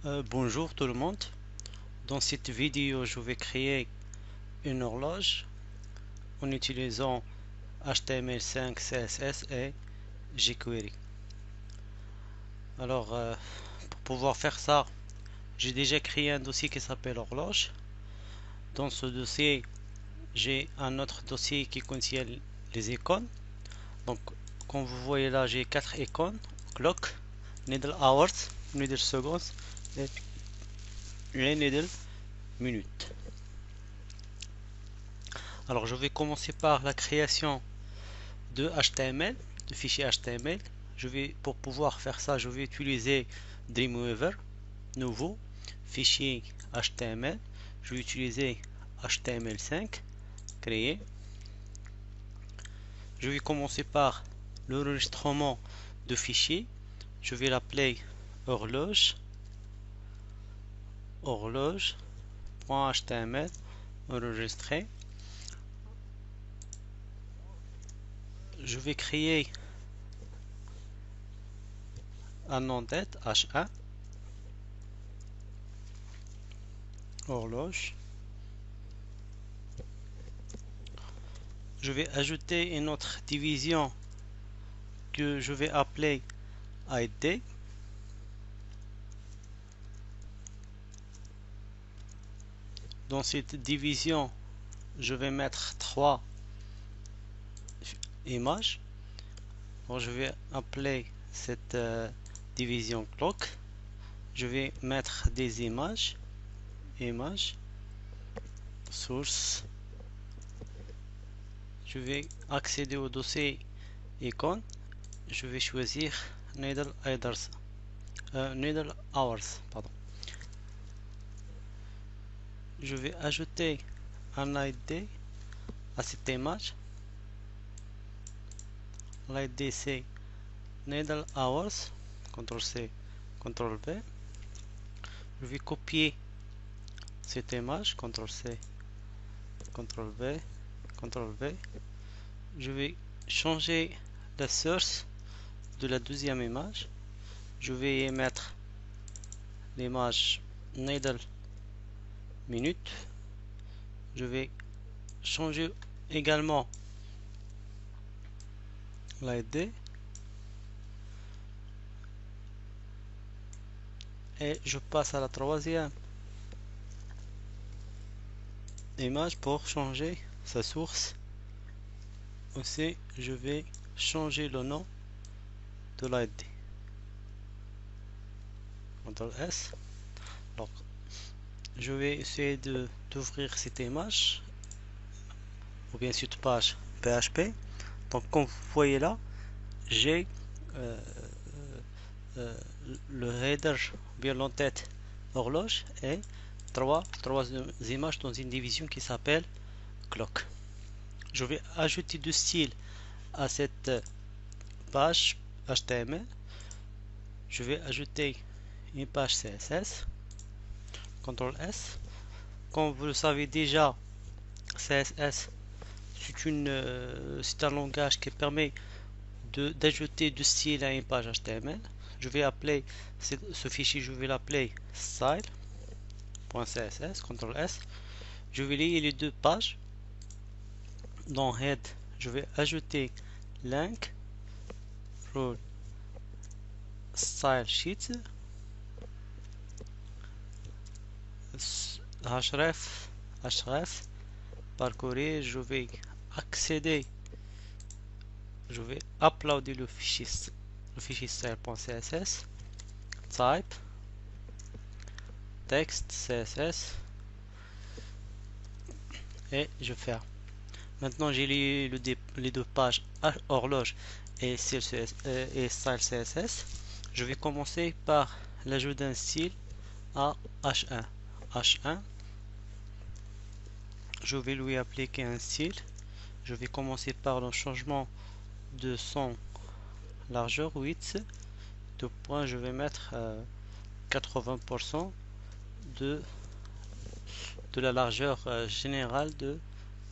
Bonjour tout le monde. Dans cette vidéo, je vais créer une horloge en utilisant HTML5, CSS et jQuery. Alors, pour pouvoir faire ça, j'ai déjà créé un dossier qui s'appelle horloge. Dans ce dossier, j'ai un autre dossier qui contient les icônes. Donc, comme vous voyez là, j'ai 4 icônes: clock, needle hours, needle seconds et les needle minutes. Alors, je vais commencer par la création de HTML, de fichier HTML. Pour pouvoir faire ça, je vais utiliser Dreamweaver, nouveau, fichier HTML. Je vais utiliser HTML5, créer. Je vais commencer par l'enregistrement de fichier. Je vais l'appeler horloge, horloge.html, enregistrer. Je vais créer un nom tête H1, horloge. Je vais ajouter une autre division que je vais appeler ID. Dans cette division, je vais mettre 3 images. Donc, je vais appeler cette division clock. Je vais mettre des images, source. Je vais accéder au dossier icône. Je vais choisir needle hours, pardon. Je vais ajouter un ID à cette image. L'ID c'est needle hours, CTRL-C, CTRL-V. Je vais copier cette image, CTRL-C, CTRL-V, CTRL-V. Je vais changer la source de la deuxième image. Je vais y mettre l'image needle minute. Je vais changer également l'ID et je passe à la troisième image pour changer sa source. Aussi, je vais changer le nom de l'ID. CTRL S. Donc, je vais essayer d'ouvrir cette image ou bien cette page PHP. Donc, comme vous voyez là, j'ai euh, le header, bien l'entête horloge et trois images dans une division qui s'appelle clock. Je vais ajouter du style à cette page HTML. Je vais ajouter une page CSS. CTRL S. Comme vous le savez déjà, CSS c'est un langage qui permet d'ajouter du style à une page HTML. Je vais appeler ce fichier, je vais l'appeler style.css, CTRL S. Je vais lier les deux pages. Dans head, je vais ajouter link pour style sheet, href, parcourir. Je vais accéder, je vais uploader le fichier style.css, type, texte, CSS et je ferme. Maintenant j'ai lié les deux pages horloge et style CSS. Je vais commencer par l'ajout d'un style à H1. Je vais lui appliquer un style. Je vais commencer par le changement de son largeur width. De point, je vais mettre 80% de la largeur générale de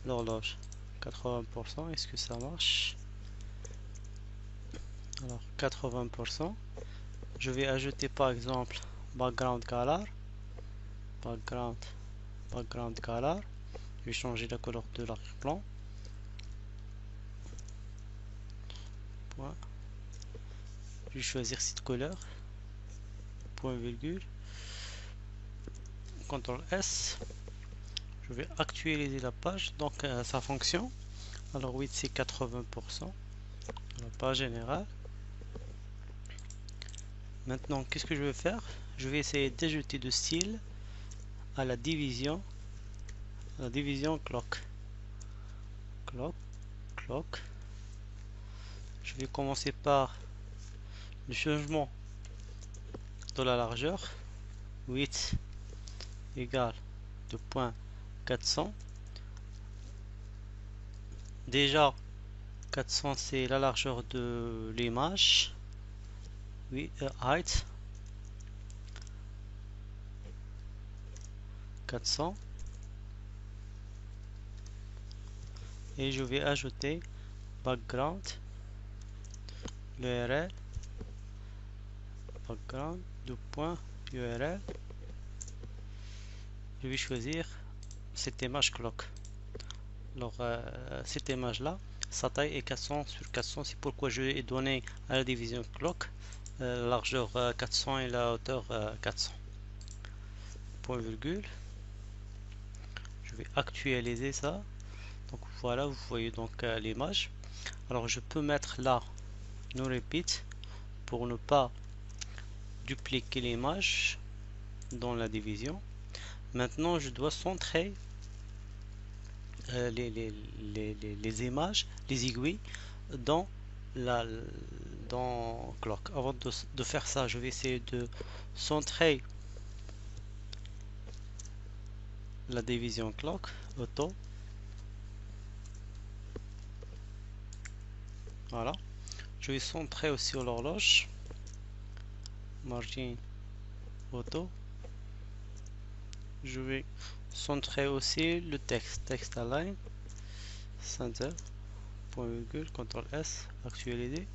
l'horloge. 80%, est-ce que ça marche? Alors 80%. Je vais ajouter par exemple background color, background color. Je vais changer la couleur de l'arrière-plan. Point. Je vais choisir cette couleur. Point virgule. CTRL S. Je vais actualiser la page, donc sa fonction. Alors oui, c'est 80%. La page générale. Maintenant, qu'est-ce que je vais faire? Je vais essayer d'ajouter de style à la division clock. Clock. Je vais commencer par le changement de la largeur. 8 égale 2.400. Déjà 400 c'est la largeur de l'image. Oui, height 400. Et je vais ajouter background, l'URL, background, URL. Je vais choisir cette image clock. Alors cette image là, sa taille est 400 sur 400, c'est pourquoi je ai donné à la division clock la largeur 400 et la hauteur 400. Point virgule. Je vais actualiser ça. Donc voilà, vous voyez donc l'image. Alors je peux mettre là no repeat pour ne pas dupliquer l'image dans la division. Maintenant je dois centrer les images, les aiguilles dans clock. Avant de faire ça, je vais essayer de centrer la division clock auto. Voilà. Je vais centrer aussi l'horloge. Margin auto. Je vais centrer aussi le texte align, center, point virgule, CTRL S, actualiser,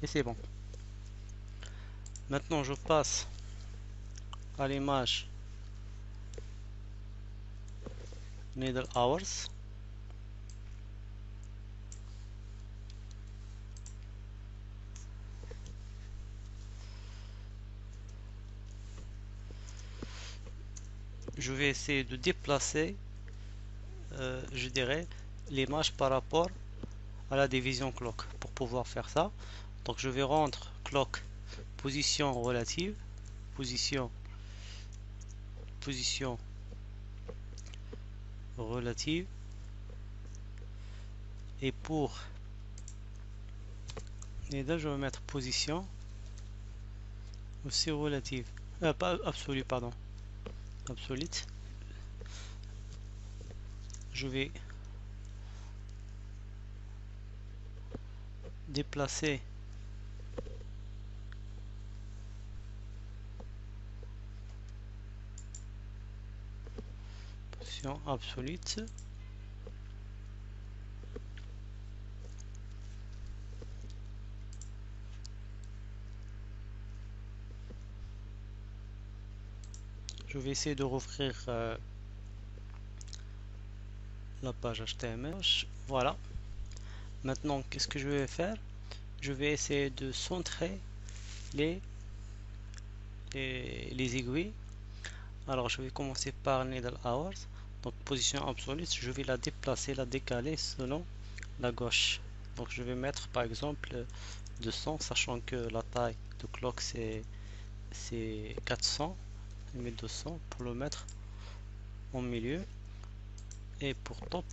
et c'est bon. Maintenant je passe à l'image needle hours. Je vais essayer de déplacer, je dirais, l'image par rapport à la division clock. Pour pouvoir faire ça, donc je vais rendre clock position relative, position relative, et pour needle je vais mettre position aussi relative, pas absolue, pardon, absolute. Je vais déplacer position absolute. Je vais essayer de rouvrir la page HTML. Voilà. Maintenant, qu'est-ce que je vais faire? Je vais essayer de centrer les aiguilles. Alors, je vais commencer par needle hours. Donc, position absolue, je vais la déplacer, la décaler selon la gauche. Donc, je vais mettre par exemple 200, sachant que la taille de clock c'est 400. Je mets 200 pour le mettre au milieu. Et pour top,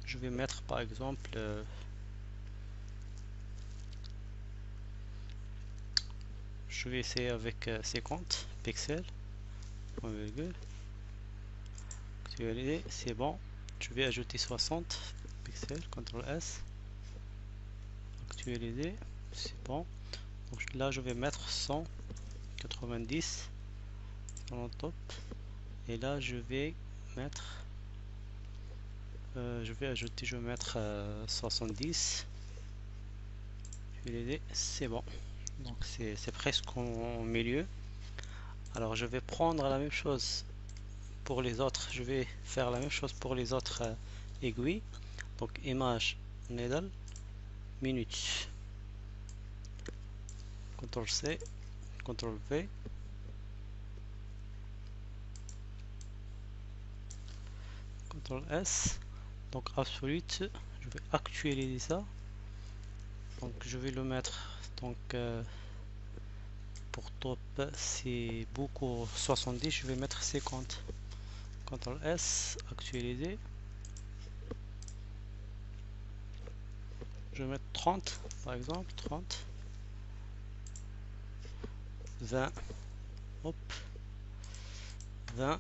je vais mettre par exemple je vais essayer avec 50 pixels, point virgule, actualiser, c'est bon. Je vais ajouter 60 pixels, CTRL S, actualiser, c'est bon. Donc là je vais mettre 190 dans le top, et là je vais mettre je vais mettre 70, actualiser, c'est bon. donc c'est presque au milieu. Alors je vais prendre la même chose pour les autres, je vais faire la même chose pour les autres aiguilles. Donc image needle minutes, CTRL C, CTRL V, CTRL S. Donc absolute, je vais actualiser ça. Donc je vais le mettre donc pour top c'est beaucoup 70, je vais mettre 50. CTRL S, actualiser. Je vais mettre 30 par exemple, 30, 20, hop, 20.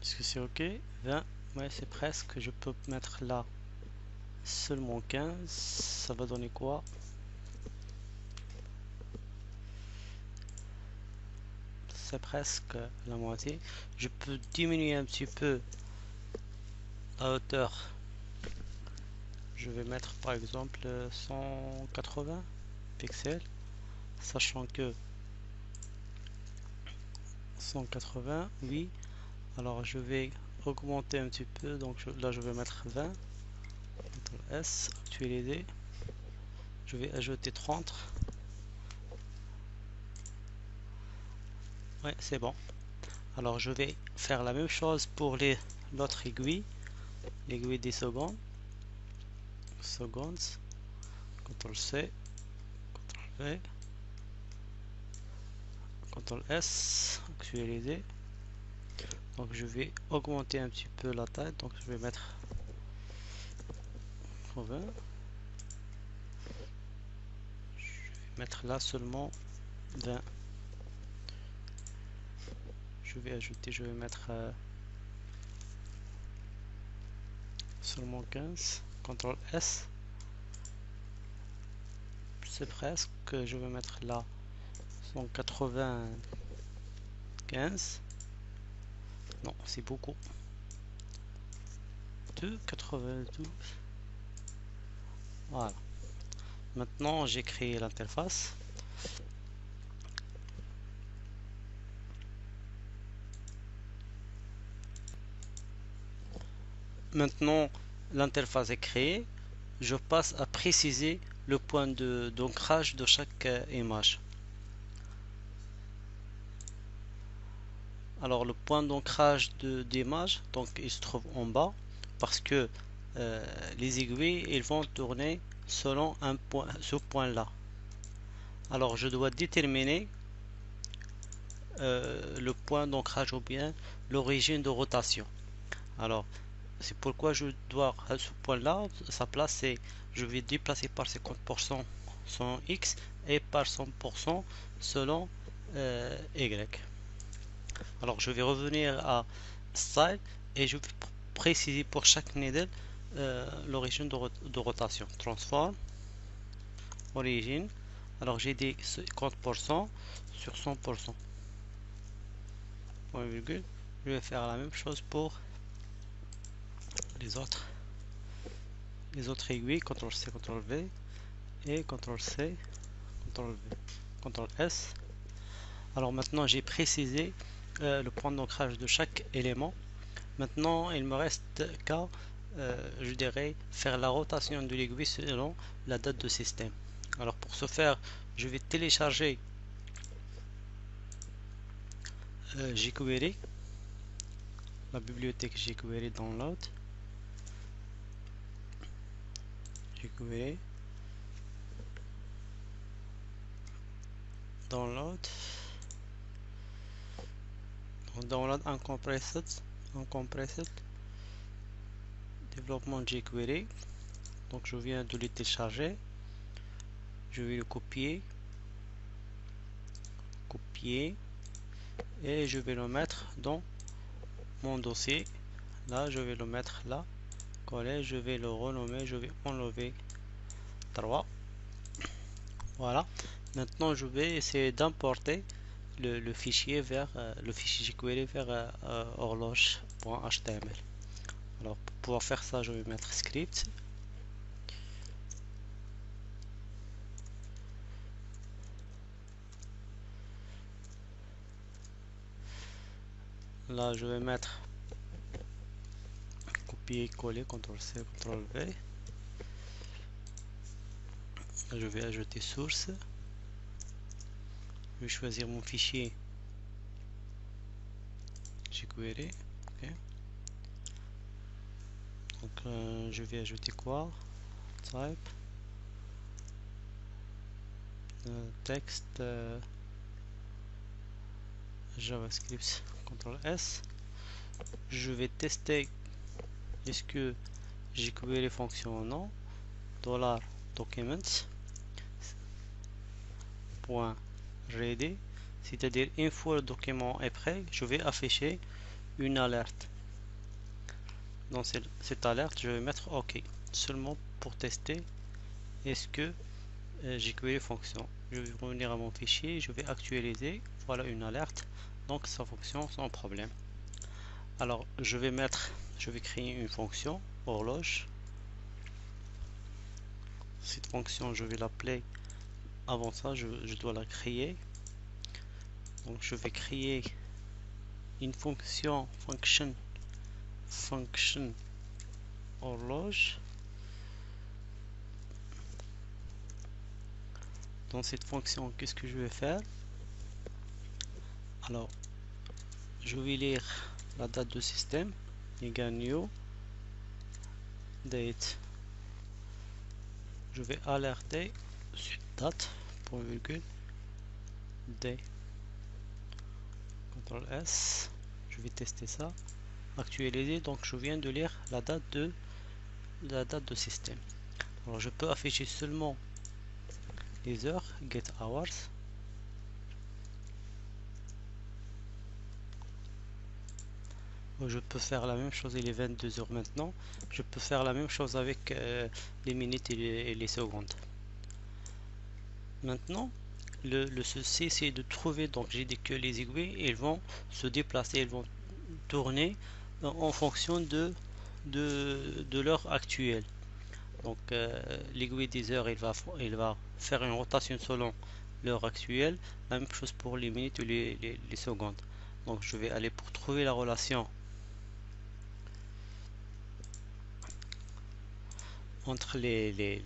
Est-ce que c'est ok? 20, ouais c'est presque, je peux mettre là seulement 15, ça va donner quoi? C'est presque la moitié. Je peux diminuer un petit peu la hauteur. Je vais mettre par exemple 180 pixels, sachant que 180, oui. Alors je vais augmenter un petit peu, donc là je vais mettre 20. CTRL S, actualiser. Je vais ajouter 30. Ouais, c'est bon. Alors je vais faire la même chose pour l'autre aiguille, l'aiguille des secondes. CTRL C, CTRL V, CTRL S, actualiser. Donc je vais augmenter un petit peu la taille, donc je vais mettre 20. Je vais mettre là seulement 20. Je vais ajouter, je vais mettre seulement 15. CTRL S. C'est presque. Je vais mettre là 195. Non, c'est beaucoup. 292. Voilà. Maintenant, j'ai créé l'interface. Maintenant, l'interface est créée. Je passe à préciser le point d'ancrage de chaque image. Alors le point d'ancrage d'image, donc il se trouve en bas parce que les aiguilles ils vont tourner selon un point, ce point là. Alors je dois déterminer le point d'ancrage ou bien l'origine de rotation. Alors c'est pourquoi je dois à ce point là, sa place c'est, je vais déplacer par 50% selon X et par 100% selon Y. Alors je vais revenir à Style et je vais préciser pour chaque needle l'origine de rotation. Transform, origine. Alors j'ai dit 50% sur 100%. Point virgule. Je vais faire la même chose pour les autres aiguilles. CTRL C, CTRL V et CTRL C, CTRL V, CTRL S. Alors maintenant j'ai précisé le point d'ancrage de chaque élément. Maintenant il me reste qu'à je dirais faire la rotation de l'aiguille selon la date de système. Alors pour ce faire je vais télécharger jQuery, la bibliothèque jQuery download, jQuery download, download uncompressed développement jQuery. Donc je viens de le télécharger, je vais le copier et je vais le mettre dans mon dossier. Là je vais le mettre là, coller, je vais le renommer, je vais enlever 3. Voilà. Maintenant je vais essayer d'importer le fichier vers le fichier jQuery vers horloge.html. Alors pour pouvoir faire ça je vais mettre script là je vais mettre copier coller CTRL C CTRL V. Je vais ajouter source, je vais choisir mon fichier jQuery. Ok. Donc je vais ajouter quoi, type texte JavaScript CTRL S. Je vais tester est-ce que jQuery fonctionne ou non. $documents point ready, c'est-à-dire une fois le document est prêt, je vais afficher une alerte. Dans cette alerte, je vais mettre OK, seulement pour tester est-ce que jQuery fonctionne. Je vais revenir à mon fichier, je vais actualiser, voilà une alerte, donc ça fonctionne sans problème. Alors je vais créer une fonction horloge. Cette fonction je vais l'appeler, avant ça je dois la créer. Donc je vais créer une fonction function horloge. Dans cette fonction, qu'est-ce que je vais faire? Alors je vais lire la date de système égale new date. Je vais alerter sur date point virgule d. CTRL S. Je vais tester ça. Actualiser. Donc je viens de lire la date de système. Alors je peux afficher seulement les heures, get hours. Je peux faire la même chose, il est 22 heures maintenant. Je peux faire la même chose avec les minutes et les secondes. Maintenant, le souci c'est de trouver, donc j'ai dit que les aiguilles elles vont se déplacer, elles vont tourner en fonction de l'heure actuelle. Donc l'aiguille des heures il va faire une rotation selon l'heure actuelle. La même chose pour les minutes ou les secondes. Donc je vais aller pour trouver la relation entre les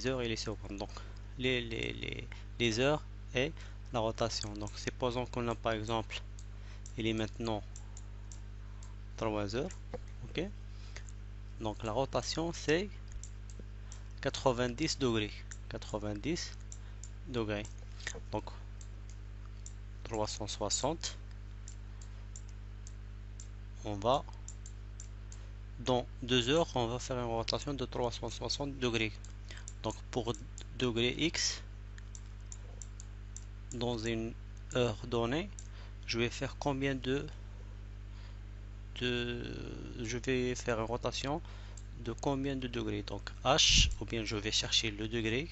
heures et les secondes. Donc les heures et la rotation. Donc supposons qu'on a par exemple, il est maintenant 3 heures. Ok. Donc la rotation c'est 90 degrés. 90 degrés. Donc 360. On va dans 2 heures, on va faire une rotation de 360 degrés. Donc pour degré X, dans une heure donnée, je vais faire combien je vais faire une rotation de combien de degrés. Donc H, ou bien je vais chercher le degré,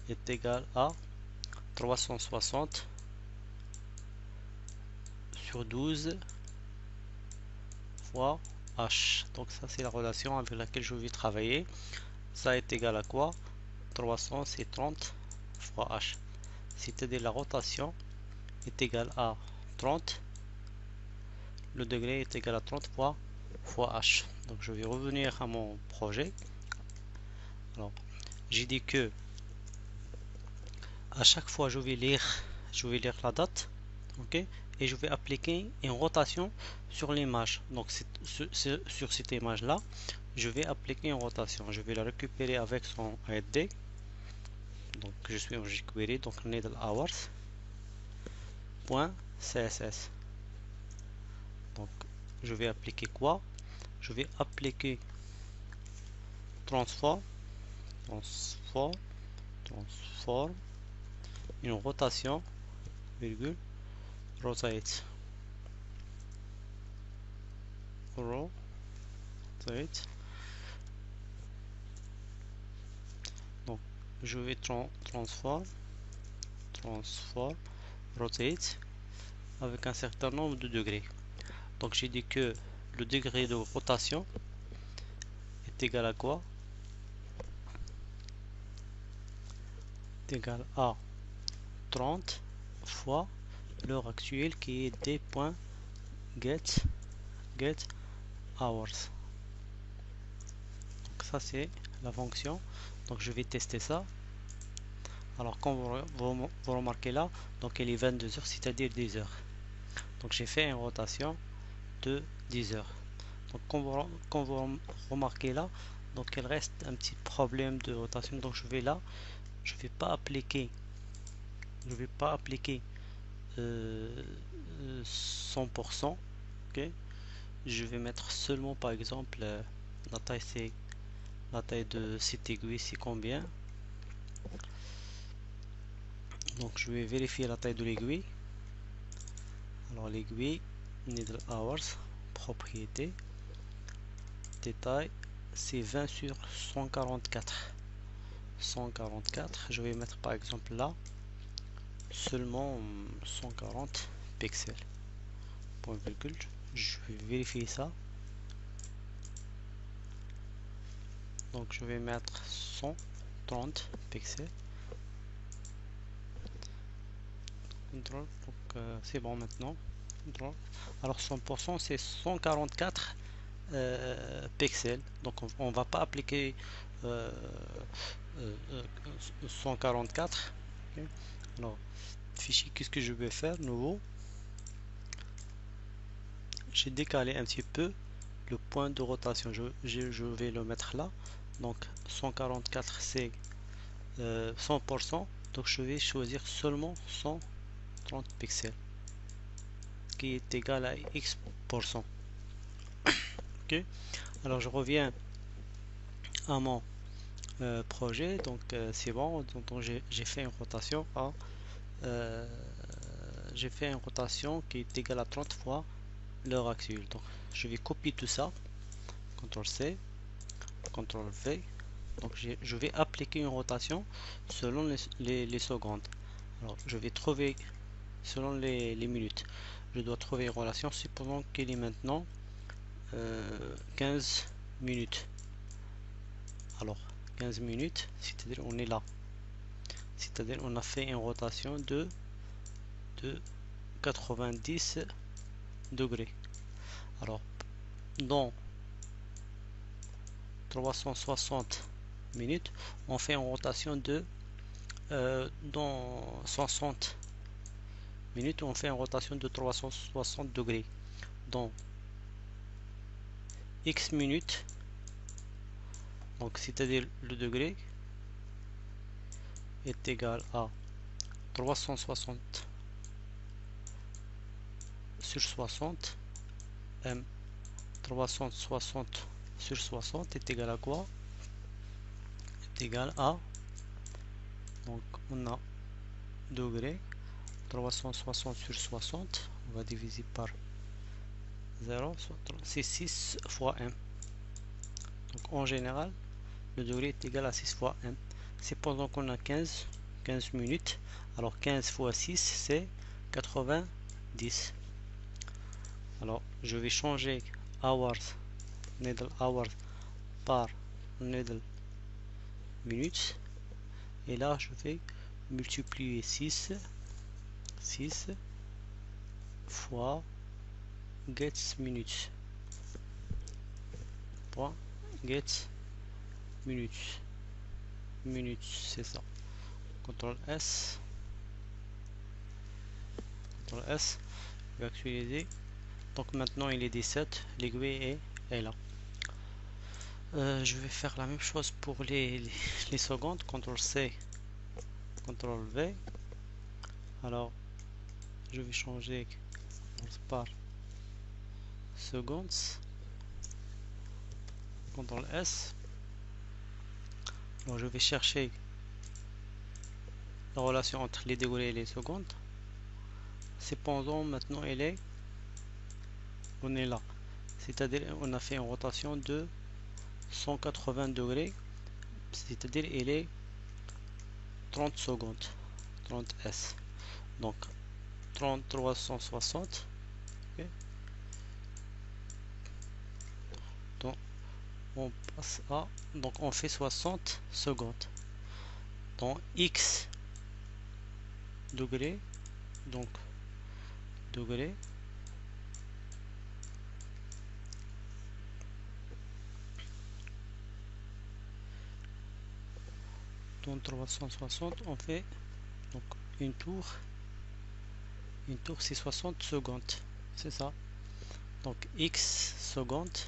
est égal à 360 sur 12 fois H. Donc ça c'est la relation avec laquelle je vais travailler. Ça est égal à quoi? 300 c'est 30 fois H. C'est-à-dire la rotation est égale à 30. Le degré est égal à 30 fois H. Donc je vais revenir à mon projet. Alors j'ai dit que à chaque fois je vais lire la date, ok, et je vais appliquer une rotation sur l'image. Donc sur cette image là, je vais appliquer une rotation. Je vais la récupérer avec son ID. Donc je suis en jQuery, donc needle hours point css. Donc je vais appliquer quoi? Je vais appliquer transform une rotation virgule rotate. Donc je vais transform rotate avec un certain nombre de degrés. Donc j'ai dit que le degré de rotation est égal à quoi? Est égal à 30 fois l'heure actuelle qui est d.1. get hours. Donc ça c'est la fonction. Donc je vais tester ça. Alors quand vous remarquez là, donc il est 22 heures, c'est-à-dire 10 heures. Donc j'ai fait une rotation de 10 heures. Donc quand vous remarquez là, donc il reste un petit problème de rotation. Donc je vais là, je vais pas appliquer 100%. Ok, je vais mettre seulement par exemple la taille, c'est la taille de cette aiguille, c'est combien. Donc je vais vérifier la taille de l'aiguille. Alors l'aiguille, needle hours, propriété, détail, c'est 20 sur 144. Je vais mettre par exemple là seulement 140 pixels. Point virgule, je vais vérifier ça. Donc je vais mettre 130 pixels. Contrôle, donc c'est bon maintenant. Contrôle. Alors 100% c'est 144 pixels. Donc on va pas appliquer 144. Okay. Alors fichier, qu'est-ce que je vais faire nouveau? J'ai décalé un petit peu le point de rotation. Je vais le mettre là. Donc 144 c'est 100%. Donc je vais choisir seulement 130 pixels, qui est égal à X%. Ok. Alors je reviens à mon projet. Donc c'est bon. Donc j'ai fait une rotation à j'ai fait une rotation qui est égale à 30 fois l'heure actuelle. Donc je vais copier tout ça. CTRL C, CTRL V. Donc je vais appliquer une rotation selon les secondes. Alors je vais trouver selon les minutes. Je dois trouver une relation. Supposons qu'il est maintenant 15 minutes. Alors 15 minutes, c'est-à-dire on est là. C'est-à-dire on a fait une rotation de 90 degrés. Alors dans 360 minutes, on fait une rotation de dans 60 minutes, on fait une rotation de 360 degrés. Dans X minutes, donc c'est-à-dire le degré est égal à 360 sur 60 m. 360 sur 60 est égal à quoi? Est égal à, donc on a degré, 360 sur 60, on va diviser par 0, c'est 6 fois m. Donc en général le degré est égal à 6 fois m. C'est pendant qu'on a 15 minutes. Alors 15 fois 6 c'est 90. Alors je vais changer hours, needle hours par needle minutes, et là je vais multiplier 6 fois get minutes, point get minutes, c'est ça. CTRL S, je vais actualiser. Donc maintenant il est 17, l'aiguille est là. Je vais faire la même chose pour les secondes. CTRL C, CTRL V. Alors je vais changer par secondes, CTRL S. Donc je vais chercher la relation entre les degrés et les secondes. Cependant maintenant on est là, c'est-à-dire on a fait une rotation de 180 degrés, c'est-à-dire il est 30 secondes, 30 s. Donc 360, okay. Donc on passe à, donc on fait 60 secondes dans x degrés, donc degrés dans 360 on fait donc une tour c'est 60 secondes, c'est ça. Donc x secondes,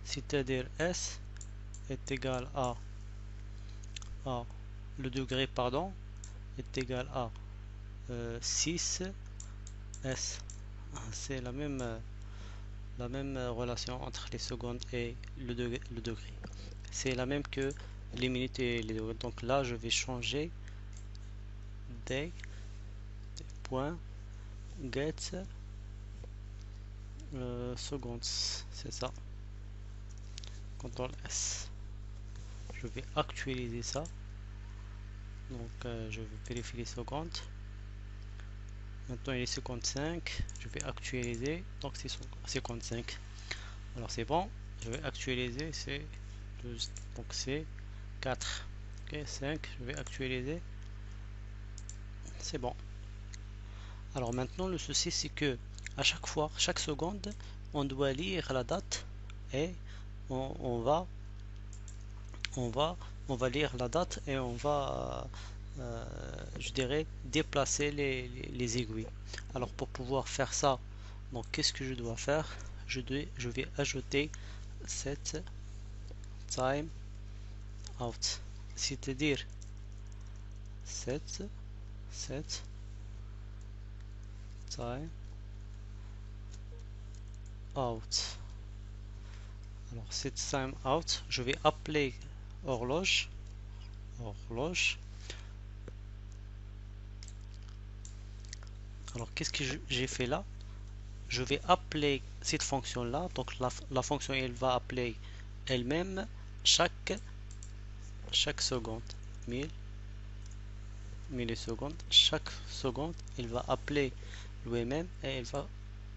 c'est-à-dire s est égal à le degré pardon est égal à 6 s. C'est la même relation entre les secondes et le degré. C'est la même que les minutes et les degrés. Donc là je vais changer des points get secondes, c'est ça. CTRL S. Je vais actualiser ça. Donc je vais vérifier les secondes. Maintenant il est 55. Je vais actualiser. Donc c'est 55. Alors c'est bon. Je vais actualiser. C'est 12. Donc c'est 4. Ok, 5. Je vais actualiser. C'est bon. Alors maintenant le souci c'est que à chaque fois, chaque seconde, on doit lire la date et on va lire la date et on va je dirais déplacer les aiguilles. Alors pour pouvoir faire ça, donc qu'est-ce que je dois faire? Je vais ajouter cette time out, c'est-à-dire cette time out. Alors cette time out, je vais appeler horloge. Alors qu'est-ce que j'ai fait là? Je vais appeler cette fonction là. Donc la fonction elle va appeler elle-même chaque seconde, 1000 millisecondes. Chaque seconde elle va appeler lui-même et elle va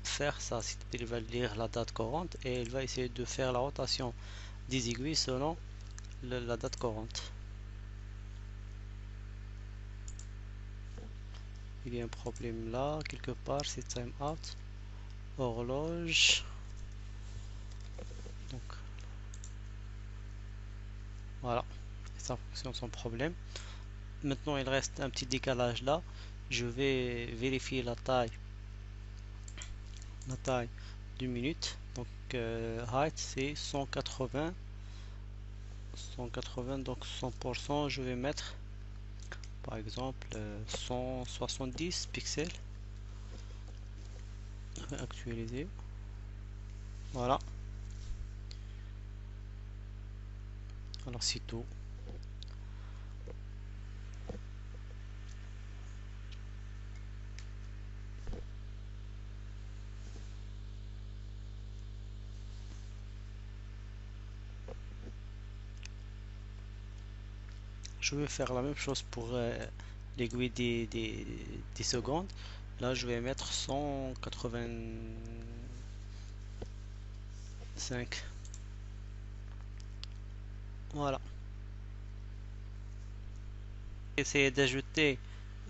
faire ça, c'est-à-dire elle va lire la date courante et elle va essayer de faire la rotation des aiguilles selon la date courante. Il y a un problème là quelque part, c'est time out horloge. Donc voilà, ça fonctionne sans problème. Maintenant il reste un petit décalage là. Je vais vérifier la taille d'une minute. Donc height c'est 180, donc 100%. Je vais mettre par exemple 170 pixels. Je vais actualiser. Voilà. Alors c'est tout. Je vais faire la même chose pour l'aiguille des secondes. Là je vais mettre 185. Voilà. Essayer d'ajouter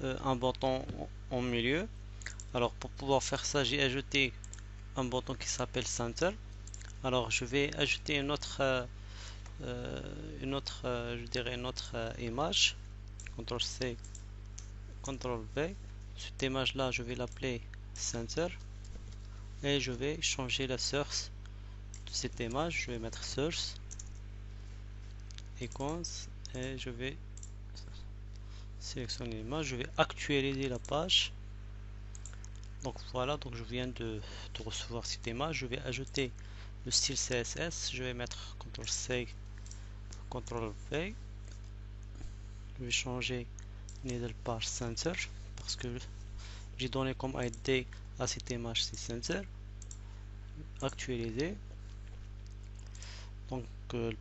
un bouton en milieu. Alors pour pouvoir faire ça, j'ai ajouté un bouton qui s'appelle Center. Alors je vais ajouter une autre je dirais une autre image. CTRL C, CTRL V. Cette image là, je vais l'appeler Center et je vais changer la source de cette image. Je vais mettre source icons et je vais sélectionner l'image. Je vais actualiser la page. Donc voilà, donc je viens de recevoir cette image. Je vais ajouter le style CSS. Je vais mettre CTRL C, CTRL V. Je vais changer Needle Page Center parce que j'ai donné comme ID à cette image, c'est Center. Actualiser. Donc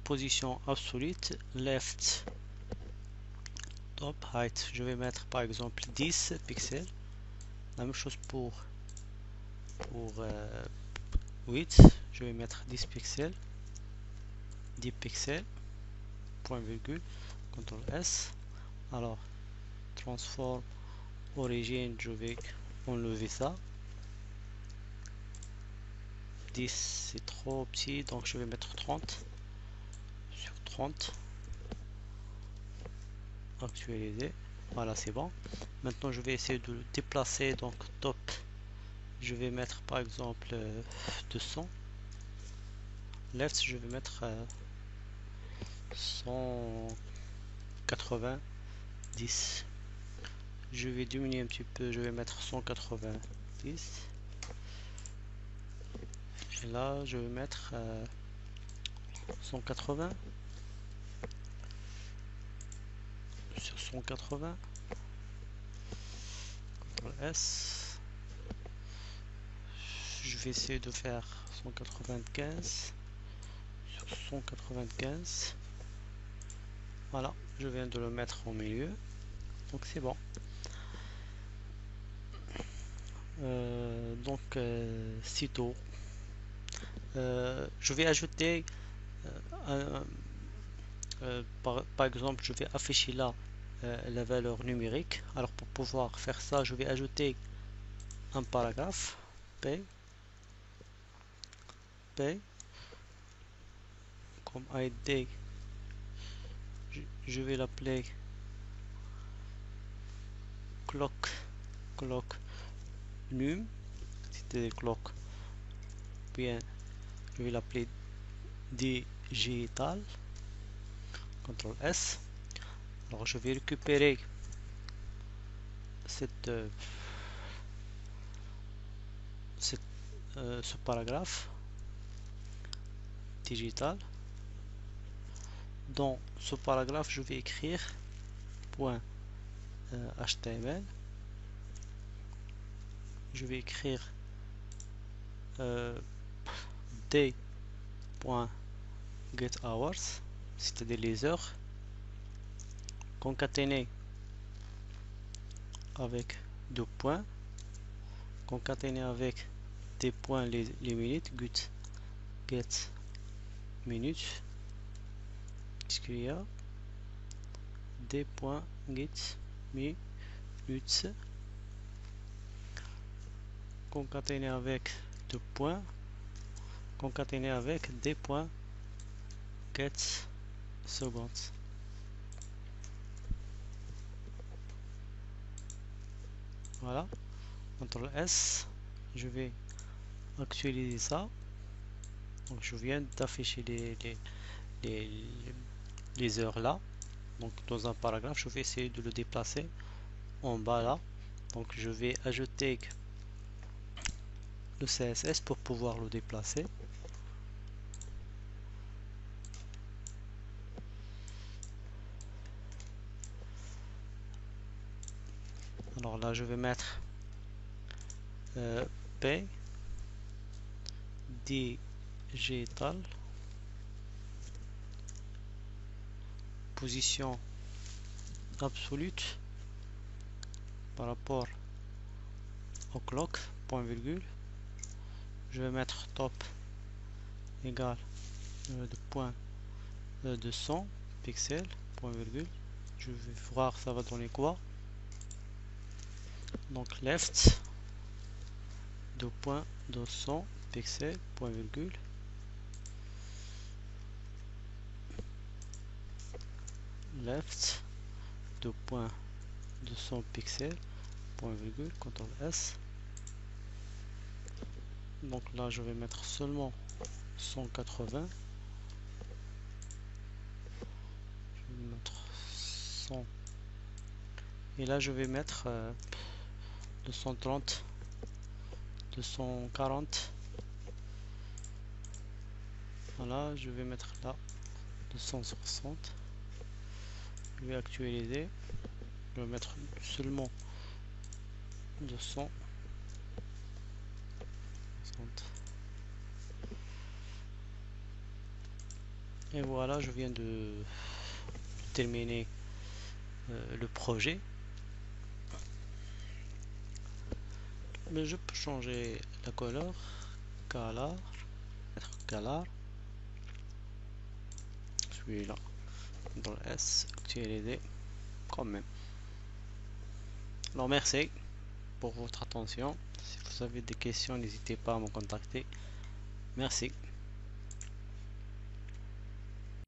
position absolute, left, top, height. Je vais mettre par exemple 10 pixels. La même chose pour 8. Je vais mettre 10 pixels. 10 pixels. Point virgule. CTRL S. Alors transform origine, je vais enlever ça. 10 c'est trop petit, donc je vais mettre 30 sur 30. actualiser. Voilà, c'est bon. Maintenant je vais essayer de le déplacer. Donc top, je vais mettre par exemple 200. Left, je vais mettre 190. Je vais diminuer un petit peu, je vais mettre 190. Et là je vais mettre 180 sur 180. CTRL S. Je vais essayer de faire 195 sur 195. Voilà, je viens de le mettre au milieu, donc c'est bon. Sitôt, je vais ajouter par exemple, je vais afficher là la valeur numérique. Alors pour pouvoir faire ça, je vais ajouter un paragraphe P comme ID. Je vais l'appeler clock num, c'était clock bien, je vais l'appeler digital. CTRL S. Alors je vais récupérer ce paragraphe digital. Dans ce paragraphe, je vais écrire .html. Je vais écrire d.getHours, c'est-à-dire les heures, concaténé avec deux points, concaténé avec des points les minutes, get minutes, puisqu'il y a des points get minutes, concaténé avec deux points, concaténé avec des points get seconds. Voilà, CTRL S, je vais actualiser ça. Donc je viens d'afficher les heures là. Donc dans un paragraphe, je vais essayer de le déplacer en bas là. Donc je vais ajouter le CSS pour pouvoir le déplacer. Alors là je vais mettre P digital, position absolue par rapport au clock, point virgule. Je vais mettre top égal de point de 100 pixels, point virgule. Je vais voir ça va donner quoi. Donc left de point de 100 pixels, point virgule. Left de point de 100 pixels, point virgule, CTRL S. Donc là je vais mettre seulement 180. Je vais mettre 100. Et là je vais mettre 230, 240. Voilà, je vais mettre là 260. Je vais actualiser. Je vais mettre seulement 260. Et voilà, je viens de terminer le projet. Mais je peux changer la couleur, color, mettre color, celui-là, dans le S, actualiser quand même. Alors merci pour votre attention. Si vous avez des questions, n'hésitez pas à me contacter. Merci.